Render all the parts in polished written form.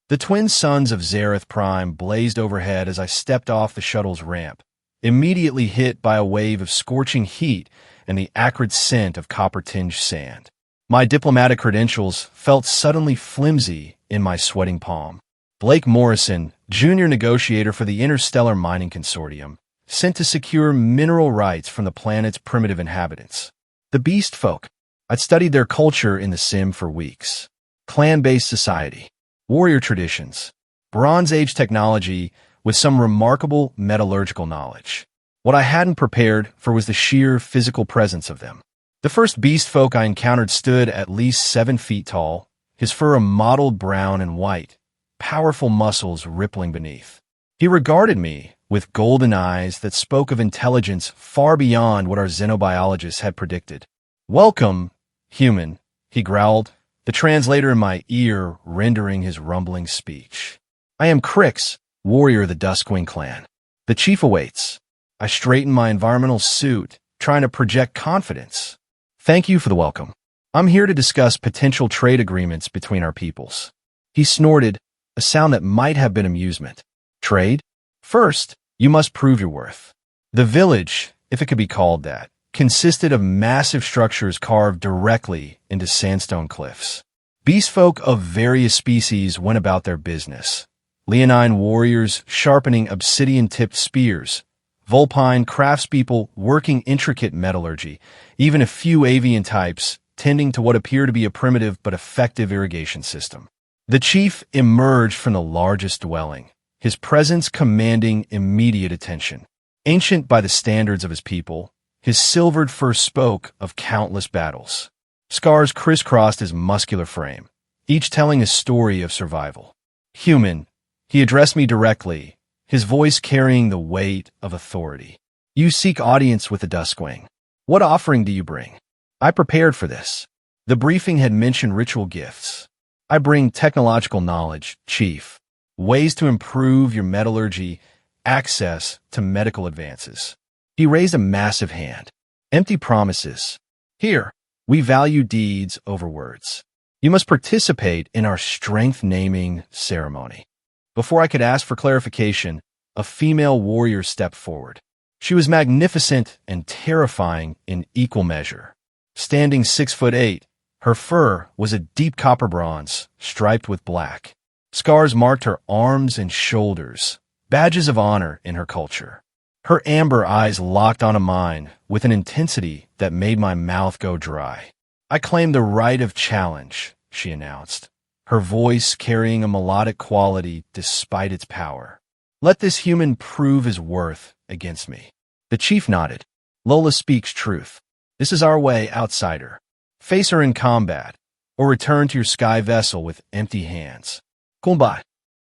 The twin suns of Zareth Prime blazed overhead as I stepped off the shuttle's ramp, immediately hit by a wave of scorching heat and the acrid scent of copper-tinged sand. My diplomatic credentials felt suddenly flimsy in my sweating palm. Blake Morrison, junior negotiator for the Interstellar Mining Consortium, sent to secure mineral rights from the planet's primitive inhabitants. The Beast Folk. I'd studied their culture in the sim for weeks. Clan-based society, warrior traditions, Bronze Age technology with some remarkable metallurgical knowledge. What I hadn't prepared for was the sheer physical presence of them. The first beast folk I encountered stood at least 7 feet tall, his fur a mottled brown and white, powerful muscles rippling beneath. He regarded me with golden eyes that spoke of intelligence far beyond what our xenobiologists had predicted. "Welcome, human," he growled, the translator in my ear rendering his rumbling speech. "I am Crix, warrior of the Duskwing clan. The chief awaits." I straightened my environmental suit, trying to project confidence. "Thank you for the welcome. I'm here to discuss potential trade agreements between our peoples." He snorted, a sound that might have been amusement. "Trade? First, you must prove your worth." The village, if it could be called that, consisted of massive structures carved directly into sandstone cliffs. Beastfolk of various species went about their business. Leonine warriors sharpening obsidian-tipped spears, Vulpine craftspeople working intricate metallurgy, even a few avian types tending to what appeared to be a primitive but effective irrigation system. The chief emerged from the largest dwelling, his presence commanding immediate attention. Ancient by the standards of his people, his silvered fur spoke of countless battles. Scars crisscrossed his muscular frame, each telling a story of survival. "Human," he addressed me directly, his voice carrying the weight of authority. "You seek audience with the Duskwing. What offering do you bring?" I prepared for this. The briefing had mentioned ritual gifts. "I bring technological knowledge, Chief. Ways to improve your metallurgy, access to medical advances." He raised a massive hand. "Empty promises. Here, we value deeds over words. You must participate in our strength-naming ceremony." Before I could ask for clarification, a female warrior stepped forward. She was magnificent and terrifying in equal measure. Standing 6'8", her fur was a deep copper bronze, striped with black. Scars marked her arms and shoulders, badges of honor in her culture. Her amber eyes locked onto mine with an intensity that made my mouth go dry. "I claim the right of challenge," she announced, her voice carrying a melodic quality despite its power. "Let this human prove his worth against me." The chief nodded. "Lola speaks truth. This is our way, outsider. Face her in combat, or return to your sky vessel with empty hands." "Kumbai."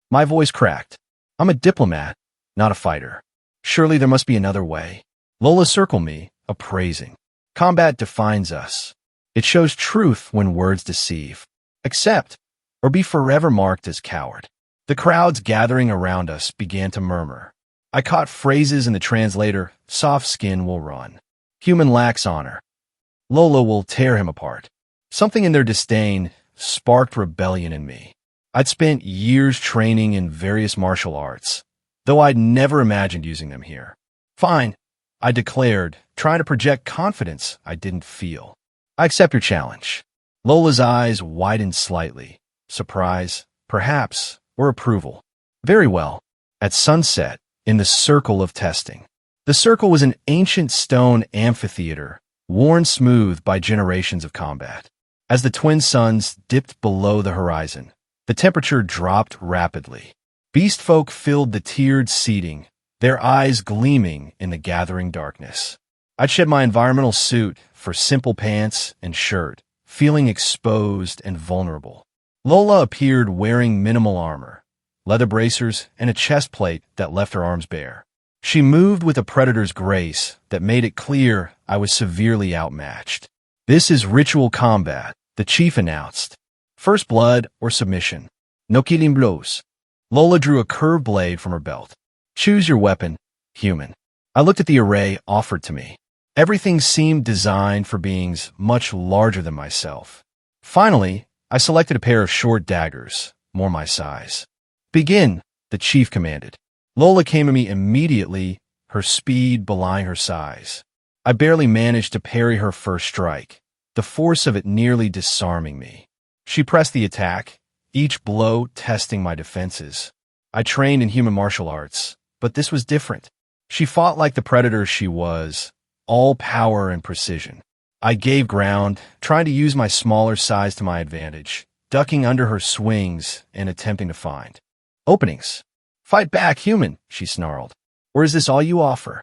My voice cracked. "I'm a diplomat, not a fighter. Surely there must be another way." Lola circled me, appraising. "Combat defines us. It shows truth when words deceive. Accept, or be forever marked as coward." The crowds gathering around us began to murmur. I caught phrases in the translator: "Soft skin will run. Human lacks honor. Lola will tear him apart." Something in their disdain sparked rebellion in me. I'd spent years training in various martial arts, though I'd never imagined using them here. "Fine," I declared, trying to project confidence I didn't feel. "I accept your challenge." Lola's eyes widened slightly. Surprise, perhaps, or approval. "Very well." At sunset, in the circle of testing. The circle was an ancient stone amphitheater, worn smooth by generations of combat. As the twin suns dipped below the horizon, the temperature dropped rapidly. Beastfolk filled the tiered seating, their eyes gleaming in the gathering darkness. I'd shed my environmental suit for simple pants and shirt, feeling exposed and vulnerable. Lola appeared wearing minimal armor, leather bracers, and a chest plate that left her arms bare. She moved with a predator's grace that made it clear I was severely outmatched. "This is ritual combat," the chief announced. "First blood or submission. No killing blows." Lola drew a curved blade from her belt. "Choose your weapon, human." I looked at the array offered to me. Everything seemed designed for beings much larger than myself. Finally, I selected a pair of short daggers, more my size. Begin, the chief commanded. Lola came at me immediately, her speed belying her size. I barely managed to parry her first strike, the force of it nearly disarming me. She pressed the attack, each blow testing my defenses. I trained in human martial arts, but this was different. She fought like the predator she was, all power and precision. I gave ground, trying to use my smaller size to my advantage, ducking under her swings and attempting to find openings. "Fight back, human," she snarled. "Or is this all you offer?"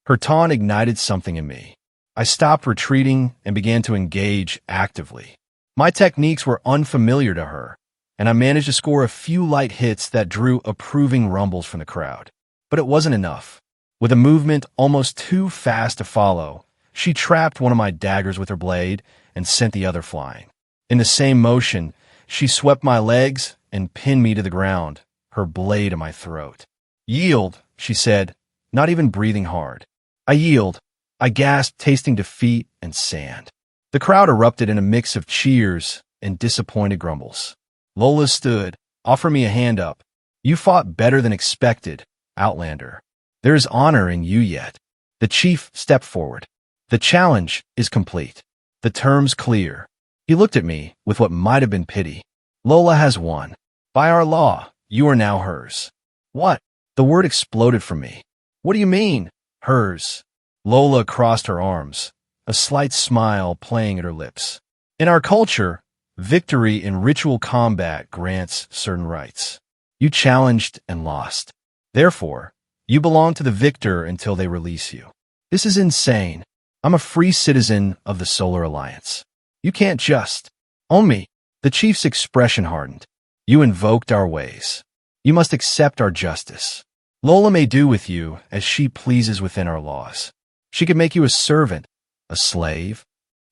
Her taunt ignited something in me. I stopped retreating and began to engage actively. My techniques were unfamiliar to her, and I managed to score a few light hits that drew approving rumbles from the crowd. But it wasn't enough. With a movement almost too fast to follow, she trapped one of my daggers with her blade and sent the other flying. In the same motion, she swept my legs and pinned me to the ground, her blade in my throat. "Yield," she said, not even breathing hard. "I yield," I gasped, tasting defeat and sand. The crowd erupted in a mix of cheers and disappointed grumbles. Lola stood, offering me a hand up. "You fought better than expected, Outlander. There is honor in you yet." The chief stepped forward. "The challenge is complete. The terms clear." He looked at me with what might have been pity. "Lola has won. By our law, you are now hers." "What?" The word exploded from me. "What do you mean, hers?" Lola crossed her arms, a slight smile playing at her lips. "In our culture, victory in ritual combat grants certain rights. You challenged and lost. Therefore, you belong to the victor until they release you. This is insane. I'm a free citizen of the Solar Alliance. You can't just own me." The chief's expression hardened. "You invoked our ways. You must accept our justice. Lola may do with you as she pleases within our laws. She could make you a servant, a slave."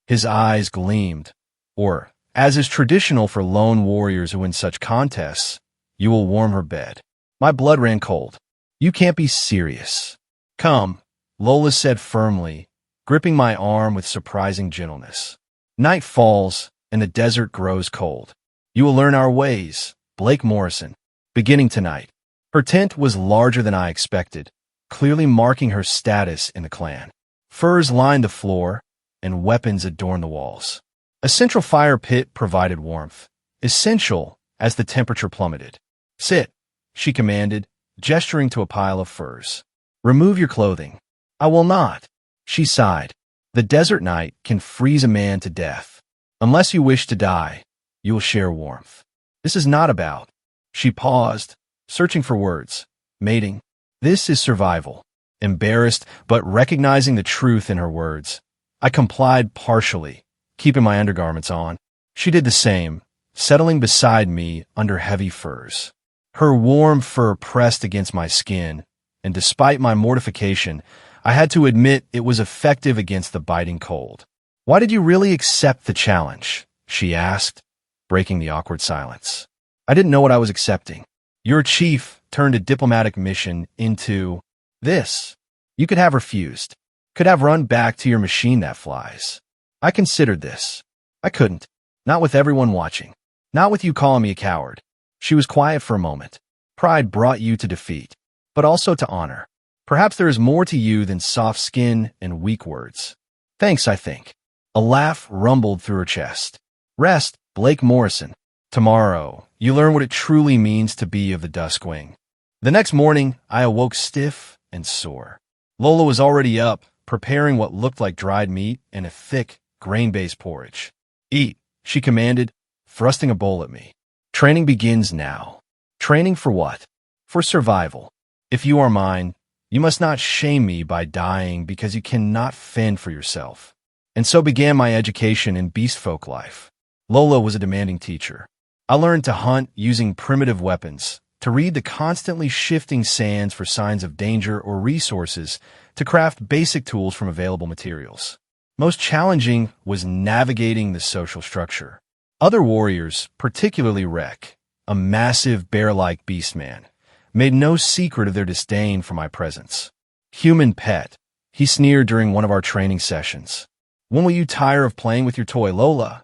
His eyes gleamed. "Or, as is traditional for lone warriors who win such contests, you will warm her bed." My blood ran cold. "You can't be serious." "Come," Lola said firmly, gripping my arm with surprising gentleness. "Night falls, and the desert grows cold. You will learn our ways, Blake Morrison, beginning tonight." Her tent was larger than I expected, clearly marking her status in the clan. Furs lined the floor, and weapons adorned the walls. A central fire pit provided warmth, essential as the temperature plummeted. "Sit," she commanded, gesturing to a pile of furs. "Remove your clothing." "I will not," she sighed. "The desert night can freeze a man to death. Unless you wish to die, you will share warmth. This is not about—" She paused, searching for words. "Mating. This is survival." Embarrassed, but recognizing the truth in her words, I complied partially, keeping my undergarments on. She did the same, settling beside me under heavy furs. Her warm fur pressed against my skin, and despite my mortification, I had to admit it was effective against the biting cold. "Why did you really accept the challenge?" she asked, breaking the awkward silence. I didn't know what I was accepting. Your chief turned a diplomatic mission into this. You could have refused, could have run back to your machine that flies. I considered this. I couldn't. Not with everyone watching. Not with you calling me a coward. She was quiet for a moment. Pride brought you to defeat, but also to honor. Perhaps there is more to you than soft skin and weak words. Thanks, I think. A laugh rumbled through her chest. Rest, Blake Morrison. Tomorrow, you learn what it truly means to be of the Duskwing. The next morning, I awoke stiff and sore. Lola was already up, preparing what looked like dried meat and a thick, grain-based porridge. "Eat," she commanded, thrusting a bowl at me. "Training begins now." Training for what? For survival. If you are mine, you must not shame me by dying because you cannot fend for yourself. And so began my education in beast folk life. Lola was a demanding teacher. I learned to hunt using primitive weapons, to read the constantly shifting sands for signs of danger or resources, to craft basic tools from available materials. Most challenging was navigating the social structure. Other warriors, particularly Rek, a massive bear-like beast man, made no secret of their disdain for my presence. "Human pet," he sneered during one of our training sessions. "When will you tire of playing with your toy, Lola?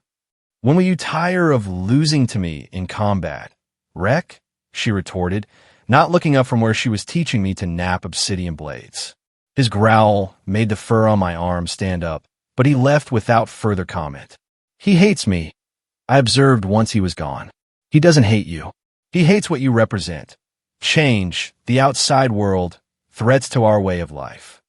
When will you tire of losing to me in combat? Rek?" she retorted, not looking up from where she was teaching me to nap obsidian blades. His growl made the fur on my arm stand up, but he left without further comment. He hates me, I observed once he was gone. He doesn't hate you. He hates what you represent. Change, the outside world, threats to our way of life.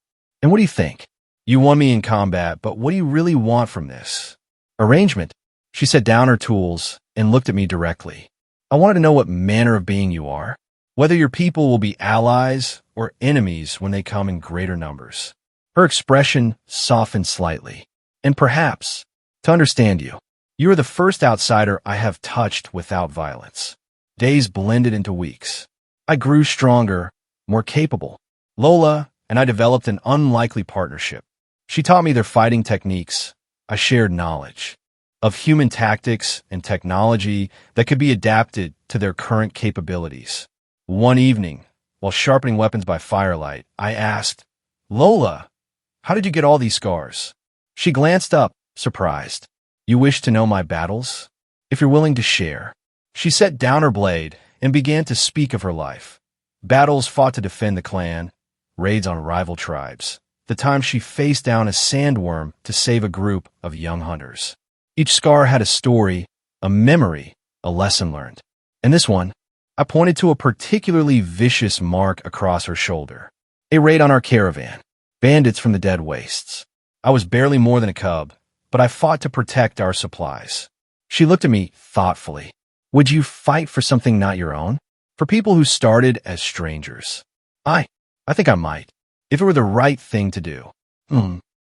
And what do you think? You won me in combat, but what do you really want from this? Arrangement. She set down her tools and looked at me directly. I wanted to know what manner of being you are, whether your people will be allies or enemies when they come in greater numbers. Her expression softened slightly. And perhaps, to understand you, you are the first outsider I have touched without violence. Days blended into weeks. I grew stronger, more capable. Lola and I developed an unlikely partnership. She taught me their fighting techniques. I shared knowledge of human tactics and technology that could be adapted to their current capabilities. One evening, while sharpening weapons by firelight, I asked, Lola, how did you get all these scars? She glanced up, surprised. You wish to know my battles? If you're willing to share. She set down her blade and began to speak of her life. Battles fought to defend the clan, raids on rival tribes, the time she faced down a sandworm to save a group of young hunters. Each scar had a story, a memory, a lesson learned. And this one, I pointed to a particularly vicious mark across her shoulder. A raid on our caravan, bandits from the dead wastes. I was barely more than a cub, but I fought to protect our supplies. She looked at me thoughtfully. Would you fight for something not your own? For people who started as strangers? I think I might, if it were the right thing to do.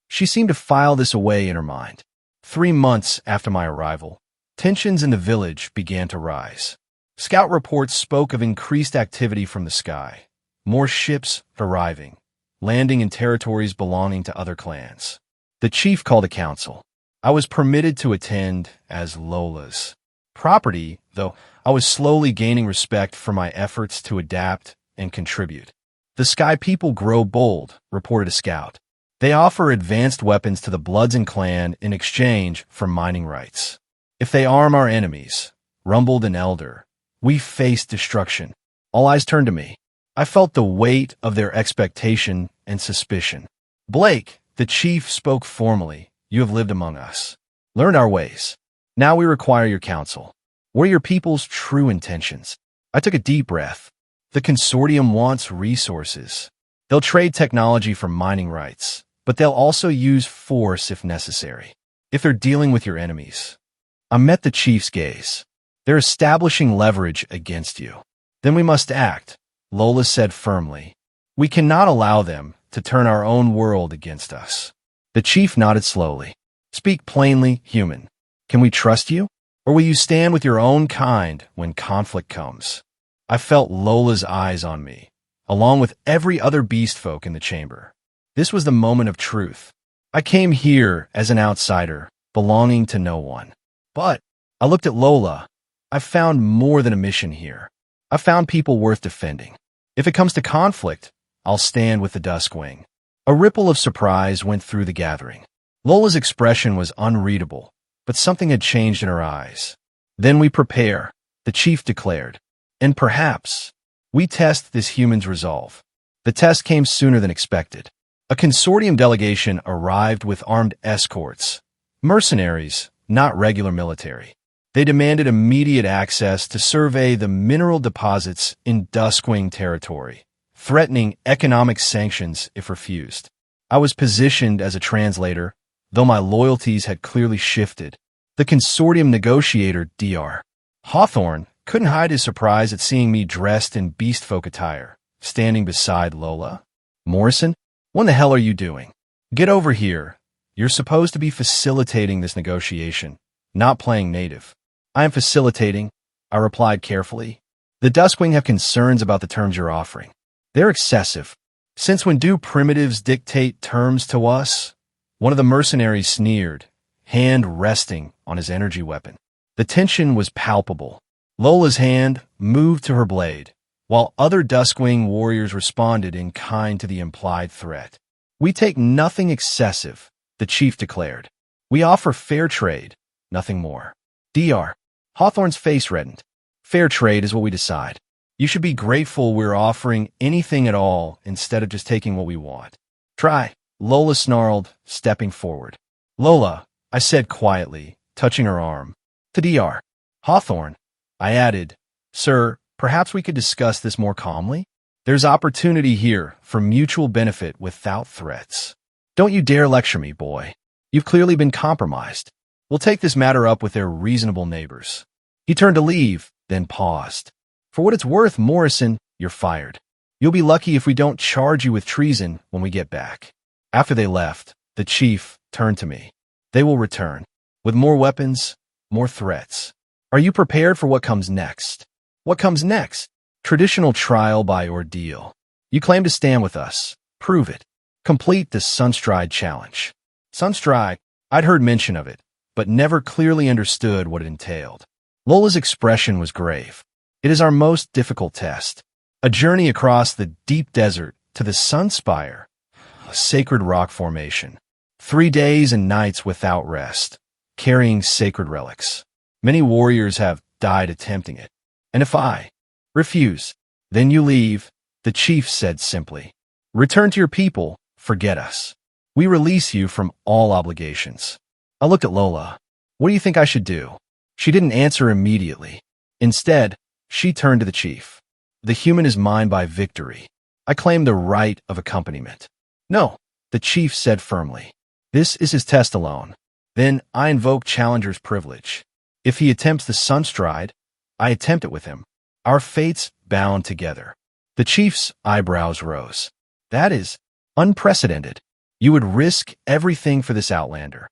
She seemed to file this away in her mind. 3 months after my arrival, tensions in the village began to rise. Scout reports spoke of increased activity from the sky, more ships arriving, landing in territories belonging to other clans. The chief called a council. I was permitted to attend as Lola's property, though I was slowly gaining respect for my efforts to adapt and contribute. The Sky People grow bold, reported a scout. They offer advanced weapons to the Bloodsen clan in exchange for mining rights. If they arm our enemies, rumbled an elder, we face destruction. All eyes turned to me. I felt the weight of their expectation and suspicion. Blake, the chief, spoke formally. You have lived among us, learned our ways. Now we require your counsel. What are your people's true intentions? I took a deep breath. The consortium wants resources. They'll trade technology for mining rights, but they'll also use force if necessary. If they're dealing with your enemies. I met the chief's gaze. They're establishing leverage against you. Then we must act, Lola said firmly. We cannot allow them to turn our own world against us. The chief nodded slowly. Speak plainly, human. Can we trust you? Or will you stand with your own kind when conflict comes? I felt Lola's eyes on me, along with every other beast folk in the chamber. This was the moment of truth. I came here as an outsider, belonging to no one. But I looked at Lola. I found more than a mission here. I found people worth defending. If it comes to conflict, I'll stand with the Duskwing. A ripple of surprise went through the gathering. Lola's expression was unreadable, but something had changed in her eyes. Then we prepare, the chief declared. And perhaps we test this human's resolve. The test came sooner than expected. A consortium delegation arrived with armed escorts. Mercenaries, not regular military. They demanded immediate access to survey the mineral deposits in Duskwing territory, threatening economic sanctions if refused. I was positioned as a translator, though my loyalties had clearly shifted. The consortium negotiator, Dr. Hawthorne, couldn't hide his surprise at seeing me dressed in beast folk attire, standing beside Lola. Morrison, what the hell are you doing? Get over here. You're supposed to be facilitating this negotiation, not playing native. I am facilitating, I replied carefully. The Duskwing have concerns about the terms you're offering. They're excessive. Since when do primitives dictate terms to us? One of the mercenaries sneered, hand resting on his energy weapon. The tension was palpable. Lola's hand moved to her blade, while other Duskwing warriors responded in kind to the implied threat. We take nothing excessive, the chief declared. We offer fair trade, nothing more. Dr. Hawthorne's face reddened. Fair trade is what we decide. You should be grateful we're offering anything at all instead of just taking what we want. Try, Lola snarled, stepping forward. Lola, I said quietly, touching her arm. Tdr. Hawthorne, I added. Sir, perhaps we could discuss this more calmly? There's opportunity here for mutual benefit without threats. Don't you dare lecture me, boy. You've clearly been compromised. We'll take this matter up with their reasonable neighbors. He turned to leave, then paused. For what it's worth, Morrison, you're fired. You'll be lucky if we don't charge you with treason when we get back. After they left, the chief turned to me. They will return. With more weapons, more threats. Are you prepared for what comes next? What comes next? Traditional trial by ordeal. You claim to stand with us. Prove it. Complete the Sunstride challenge. Sunstride, I'd heard mention of it, but never clearly understood what it entailed. Lola's expression was grave. It is our most difficult test. A journey across the deep desert to the Sunspire, a sacred rock formation. 3 days and nights without rest, carrying sacred relics. Many warriors have died attempting it. And if I refuse, then you leave, the chief said simply. Return to your people, forget us. We release you from all obligations. I looked at Lola. What do you think I should do? She didn't answer immediately. Instead, she turned to the chief. The human is mine by victory. I claim the right of accompaniment. No, the chief said firmly. This is his test alone. Then I invoke challenger's privilege. If he attempts the Sunstride, I attempt it with him. Our fates bound together. The chief's eyebrows rose. That is unprecedented. You would risk everything for this outlander.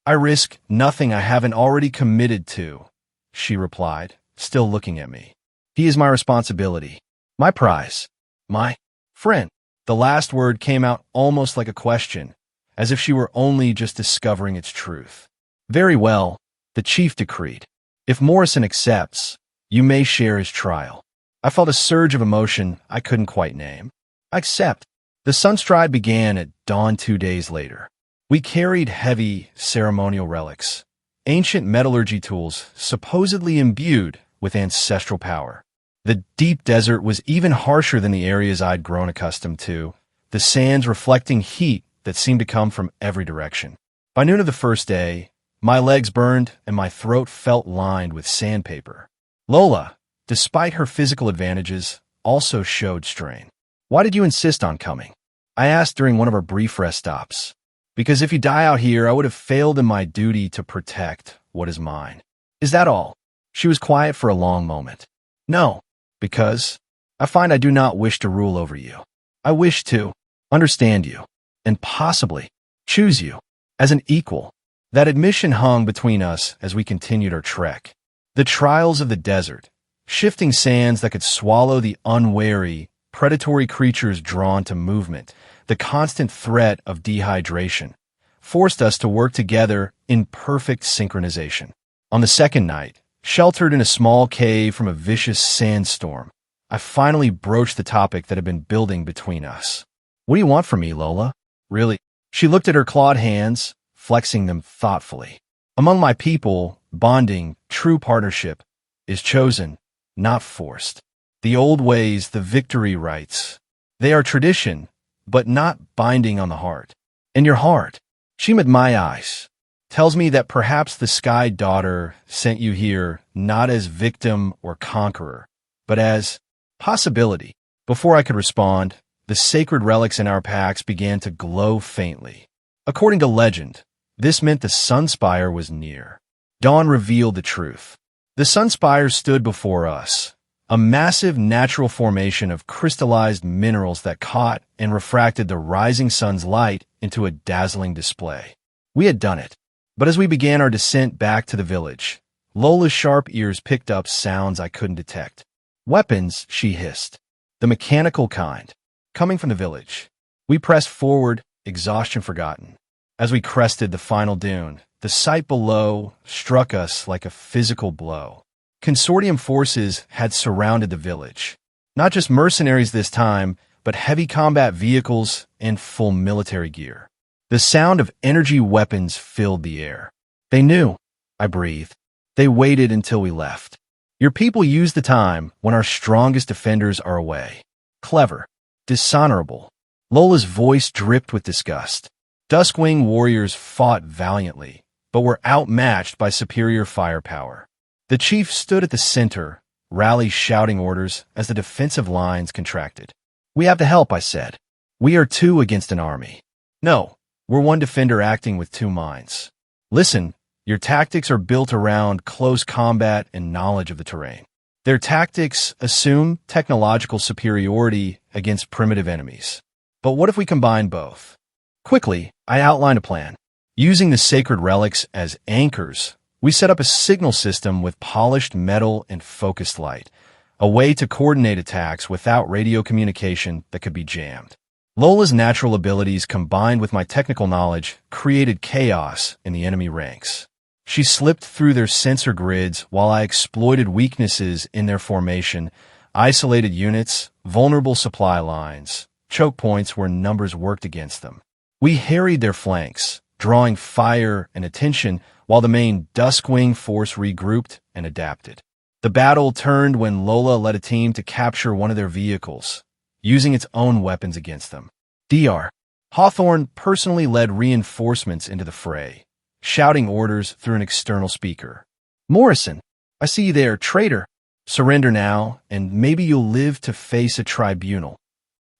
I risk nothing I haven't already committed to, she replied, still looking at me. He is my responsibility, my prize, my friend. The last word came out almost like a question, as if she were only just discovering its truth. Very well, the chief decreed. If Morrison accepts, you may share his trial. I felt a surge of emotion I couldn't quite name. I accept. The Sunstride began at dawn 2 days later. We carried heavy ceremonial relics, ancient metallurgy tools supposedly imbued with ancestral power. The deep desert was even harsher than the areas I'd grown accustomed to, the sands reflecting heat that seemed to come from every direction. By noon of the first day, my legs burned and my throat felt lined with sandpaper. Lola, despite her physical advantages, also showed strain. Why did you insist on coming? I asked during one of our brief rest stops. Because if you die out here, I would have failed in my duty to protect what is mine. Is that all? She was quiet for a long moment. No, because I find I do not wish to rule over you. I wish to understand you, and possibly choose you as an equal. That admission hung between us as we continued our trek. The trials of the desert, shifting sands that could swallow the unwary, predatory creatures drawn to movement, the constant threat of dehydration, forced us to work together in perfect synchronization. On the second night, sheltered in a small cave from a vicious sandstorm, I finally broached the topic that had been building between us. What do you want from me, Lola? Really? She looked at her clawed hands, flexing them thoughtfully. Among my people, bonding, true partnership, is chosen, not forced. The old ways, the victory rites, they are tradition, but not binding on the heart. And your heart, she met my eyes, tells me that perhaps the Sky Daughter sent you here not as victim or conqueror, but as possibility. Before I could respond, the sacred relics in our packs began to glow faintly. According to legend, this meant the Sunspire was near. Dawn revealed the truth. The Sunspire stood before us, a massive natural formation of crystallized minerals that caught and refracted the rising sun's light into a dazzling display. We had done it. But as we began our descent back to the village, Lola's sharp ears picked up sounds I couldn't detect. Weapons, she hissed. The mechanical kind, coming from the village. We pressed forward, exhaustion forgotten. As we crested the final dune, the sight below struck us like a physical blow. Consortium forces had surrounded the village. Not just mercenaries this time, but heavy combat vehicles and full military gear. The sound of energy weapons filled the air. They knew, I breathed. They waited until we left. Your people use the time when our strongest defenders are away. Clever. Dishonorable. Lola's voice dripped with disgust. Duskwing warriors fought valiantly, but were outmatched by superior firepower. The chief stood at the center, rallies shouting orders as the defensive lines contracted. We have to help, I said. We are two against an army. No, we're one defender acting with two minds. Listen, your tactics are built around close combat and knowledge of the terrain. Their tactics assume technological superiority against primitive enemies. But what if we combine both? Quickly, I outlined a plan. Using the sacred relics as anchors, we set up a signal system with polished metal and focused light, a way to coordinate attacks without radio communication that could be jammed. Lola's natural abilities combined with my technical knowledge created chaos in the enemy ranks. She slipped through their sensor grids while I exploited weaknesses in their formation, isolated units, vulnerable supply lines, choke points where numbers worked against them. We harried their flanks, drawing fire and attention while the main Duskwing force regrouped and adapted. The battle turned when Lola led a team to capture one of their vehicles, using its own weapons against them. Dr. Hawthorne personally led reinforcements into the fray, shouting orders through an external speaker. Morrison, I see you there, traitor. Surrender now, and maybe you'll live to face a tribunal.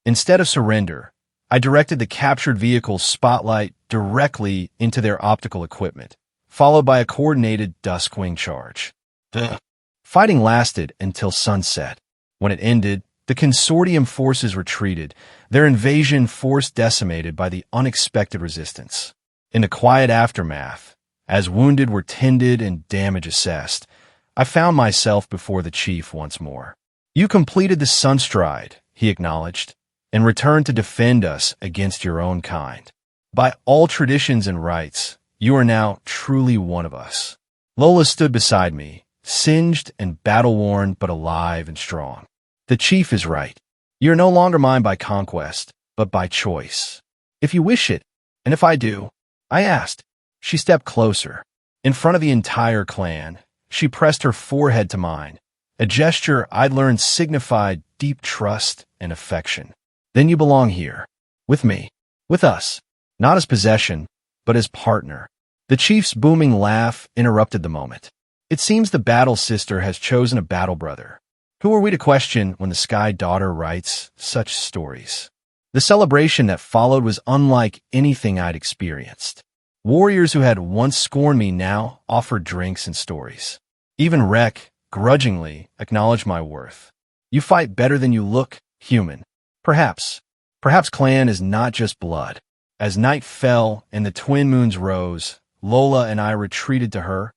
Instead of surrender, I directed the captured vehicle's spotlight directly into their optical equipment, followed by a coordinated Duskwing charge. The fighting lasted until sunset. When it ended, the consortium forces retreated, their invasion force decimated by the unexpected resistance. In the quiet aftermath, as wounded were tended and damage assessed, I found myself before the chief once more. You completed the Sunstride, he acknowledged, and returned to defend us against your own kind. By all traditions and rights, you are now truly one of us. Lola stood beside me, singed and battle-worn but alive and strong. The chief is right. You are no longer mine by conquest, but by choice. If you wish it, and if I do, I asked. She stepped closer. In front of the entire clan, she pressed her forehead to mine, a gesture I'd learned signified deep trust and affection. Then you belong here, with me, with us, not as possession, but as partner. The chief's booming laugh interrupted the moment. It seems the battle sister has chosen a battle brother. Who are we to question when the Sky Daughter writes such stories? The celebration that followed was unlike anything I'd experienced. Warriors who had once scorned me now offered drinks and stories. Even Rek, grudgingly, acknowledged my worth. You fight better than you look, human. Perhaps clan is not just blood. As night fell and the twin moons rose, Lola and I retreated to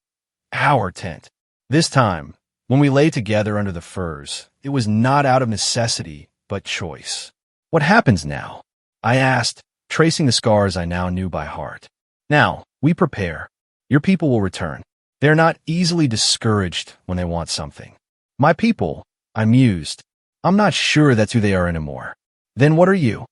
our tent. This time, when we lay together under the firs, it was not out of necessity, but choice. What happens now? I asked, tracing the scars I now knew by heart. Now, we prepare. Your people will return. They are not easily discouraged when they want something. My people, I mused. I'm not sure that's who they are anymore. Then what are you?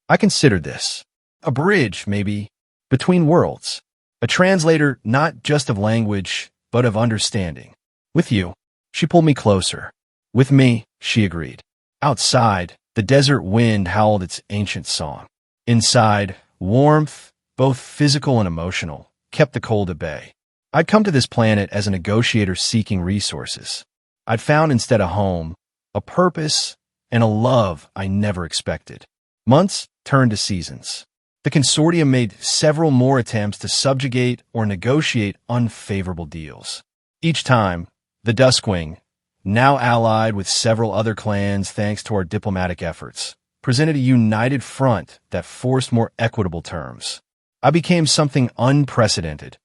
I considered this. A bridge, maybe, between worlds. A translator not just of language, but of understanding. With you. She pulled me closer. With me, she agreed. Outside, the desert wind howled its ancient song. Inside, warmth, both physical and emotional, kept the cold at bay. I'd come to this planet as a negotiator seeking resources. I'd found instead a home, a purpose, and a love I never expected. Months turned to seasons. The consortium made several more attempts to subjugate or negotiate unfavorable deals. Each time, the Duskwing, now allied with several other clans thanks to our diplomatic efforts, presented a united front that forced more equitable terms. I became something unprecedented,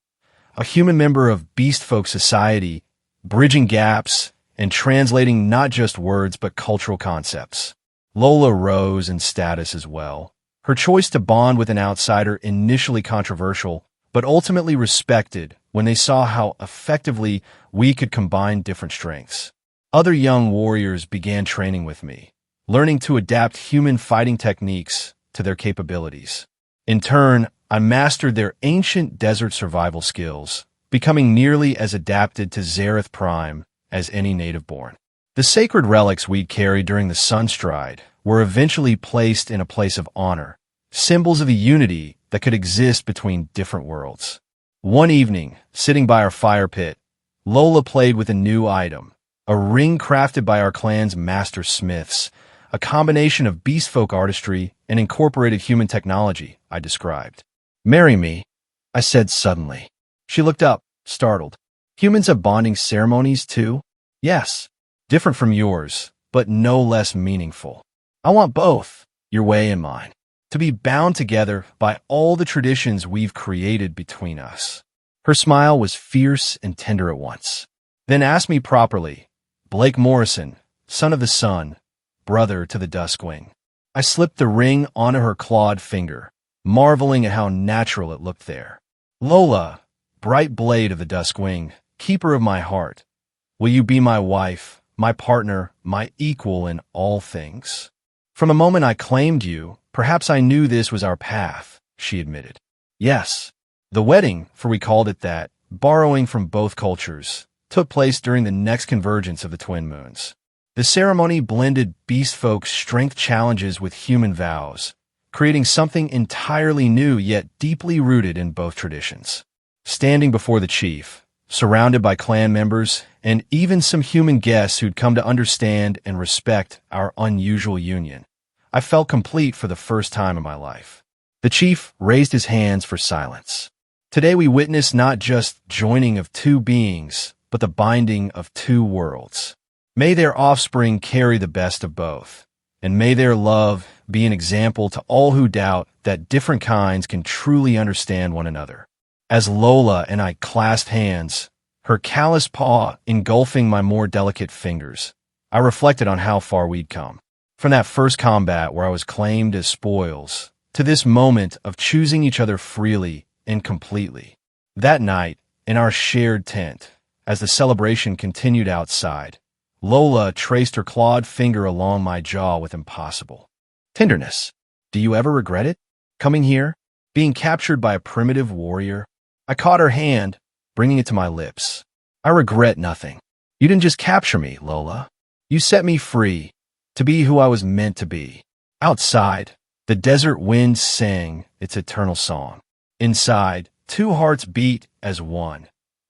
a human member of beastfolk society, bridging gaps and translating not just words but cultural concepts. Lola rose in status as well. Her choice to bond with an outsider initially controversial, but ultimately respected when they saw how effectively we could combine different strengths. Other young warriors began training with me, learning to adapt human fighting techniques to their capabilities. In turn, I mastered their ancient desert survival skills, becoming nearly as adapted to Zareth Prime as any native-born. The sacred relics we'd carried during the Sunstride were eventually placed in a place of honor, symbols of a unity that could exist between different worlds. One evening, sitting by our fire pit, Lola played with a new item, a ring crafted by our clan's master smiths, a combination of beastfolk artistry and incorporated human technology, I described. "Marry me," I said suddenly. She looked up, startled. "Humans have bonding ceremonies too?" "Yes. Different from yours, but no less meaningful. I want both, your way and mine, to be bound together by all the traditions we've created between us." Her smile was fierce and tender at once. "Then ask me properly. Blake Morrison, son of the sun, brother to the Duskwing." I slipped the ring onto her clawed finger, marveling at how natural it looked there. "Lola, bright blade of the Duskwing, keeper of my heart, will you be my wife, my partner, my equal in all things?" "From the moment I claimed you, perhaps I knew this was our path," she admitted. "Yes." The wedding, for we called it that, borrowing from both cultures, took place during the next convergence of the twin moons. The ceremony blended beastfolk strength challenges with human vows, creating something entirely new yet deeply rooted in both traditions. Standing before the chief, surrounded by clan members, and even some human guests who'd come to understand and respect our unusual union, I felt complete for the first time in my life. The chief raised his hands for silence. "Today we witness not just joining of two beings, but the binding of two worlds. May their offspring carry the best of both, and may their love be an example to all who doubt that different kinds can truly understand one another." As Lola and I clasped hands, her calloused paw engulfing my more delicate fingers, I reflected on how far we'd come. From that first combat where I was claimed as spoils, to this moment of choosing each other freely and completely. That night, in our shared tent, as the celebration continued outside, Lola traced her clawed finger along my jaw with impossible tenderness. "Do you ever regret it? Coming here? Being captured by a primitive warrior?" I caught her hand, bringing it to my lips. "I regret nothing. You didn't just capture me, Lola. You set me free, to be who I was meant to be." Outside, the desert wind sang its eternal song. Inside, two hearts beat as one.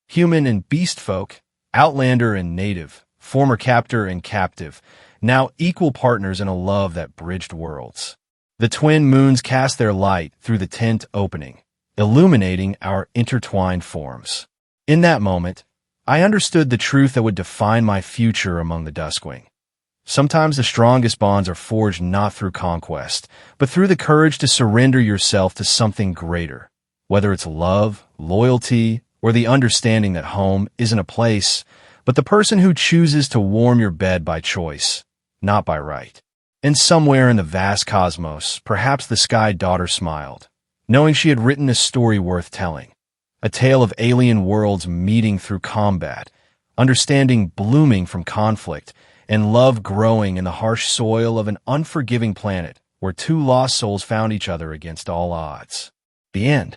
Human and beast folk, outlander and native, former captor and captive, now equal partners in a love that bridged worlds. The twin moons cast their light through the tent opening, illuminating our intertwined forms. In that moment, I understood the truth that would define my future among the Duskwing. Sometimes the strongest bonds are forged not through conquest, but through the courage to surrender yourself to something greater, whether it's love, loyalty, or the understanding that home isn't a place, but the person who chooses to warm your bed by choice, not by right. And somewhere in the vast cosmos, perhaps the Sky Daughter smiled, knowing she had written a story worth telling, a tale of alien worlds meeting through combat, understanding blooming from conflict, and love growing in the harsh soil of an unforgiving planet where two lost souls found each other against all odds. The end.